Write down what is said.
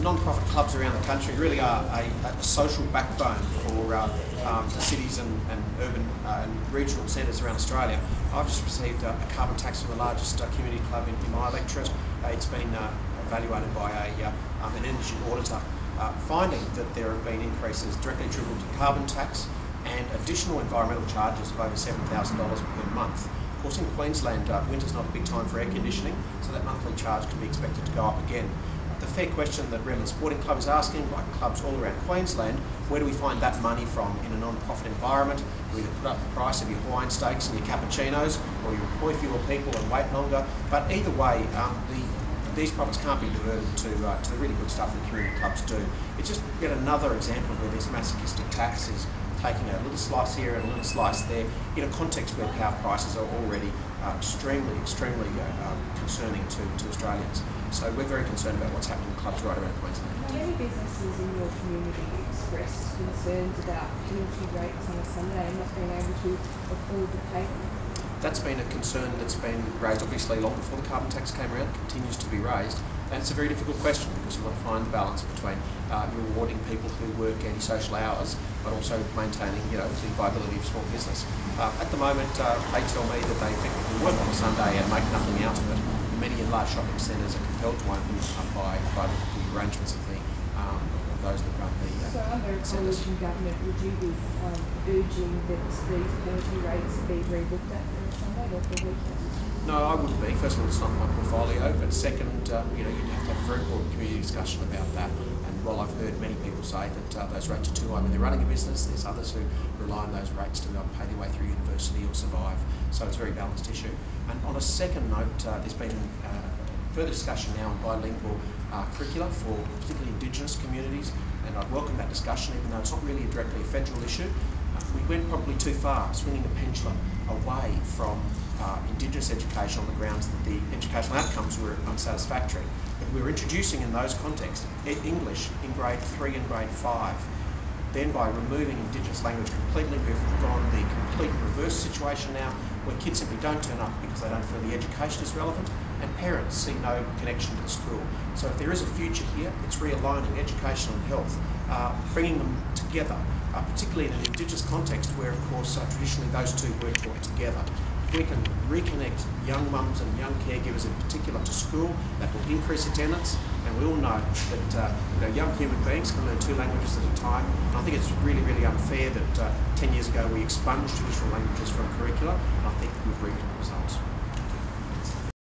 non-profit clubs around the country really are a social backbone for the cities and urban and regional centres around Australia. I've just received a carbon tax from the largest community club in my electorate. It's been evaluated by an energy auditor, finding that there have been increases directly attributable to carbon tax and additional environmental charges of over $7,000 per month. Of course, in Queensland, winter's not a big time for air conditioning, so that monthly charge can be expected to go up again. The fair question that Redland Sporting Club is asking, like clubs all around Queensland, where do we find that money from in a non-profit environment? You either put up the price of your Hawaiian steaks and your cappuccinos, or you employ fewer people and wait longer. But either way, these profits can't be diverted to the really good stuff that community clubs do. It's just yet another example where this masochistic tax is taking a little slice here and a little slice there in a context where power prices are already extremely concerning to Australians. So we're very concerned about what's happening in clubs right around Queensland. Many businesses in your community expressed concerns about penalty rates on a Sunday and not being able to afford to pay them. That's been a concern that's been raised obviously long before the carbon tax came around, continues to be raised, and it's a very difficult question because you've got to find the balance between rewarding people who work antisocial hours but also maintaining the viability of small business. At the moment they tell me that they effectively work on a Sunday and make nothing out of it. Many large shopping centres are compelled to open by the arrangements of those that run the So under a coalition government, would you be urging that these penalty rates be re-looked at for a Sunday or for weekends? No, I wouldn't be. First of all, it's not my portfolio, but second, you'd have to have a very important community discussion about that. And while I've heard many people say that those rates are too high when they're running a business, there's others who rely on those rates to be able to pay their way through university or survive. So it's a very balanced issue. And on a second note, there's been further discussion now on bilingual curricula for particularly Indigenous communities, and I'd welcome that discussion, even though it's not really directly a federal issue. We went probably too far, swinging the pendulum away from Indigenous education on the grounds that the educational outcomes were unsatisfactory. But we were introducing in those contexts English in grade 3 and grade 5. Then by removing Indigenous language completely, we've gone the complete reverse situation now, where kids simply don't turn up because they don't feel the education is relevant, and parents see no connection to the school. So if there is a future here, it's realigning education and health, bringing them together, particularly in an Indigenous context where, of course, traditionally those two were taught together. If we can reconnect young mums and young caregivers in particular to school, that will increase attendance, and we all know that young human beings can learn 2 languages at a time. And I think it's really, really unfair that 10 years ago we expunged traditional languages from curricula, and I think we've reaped results.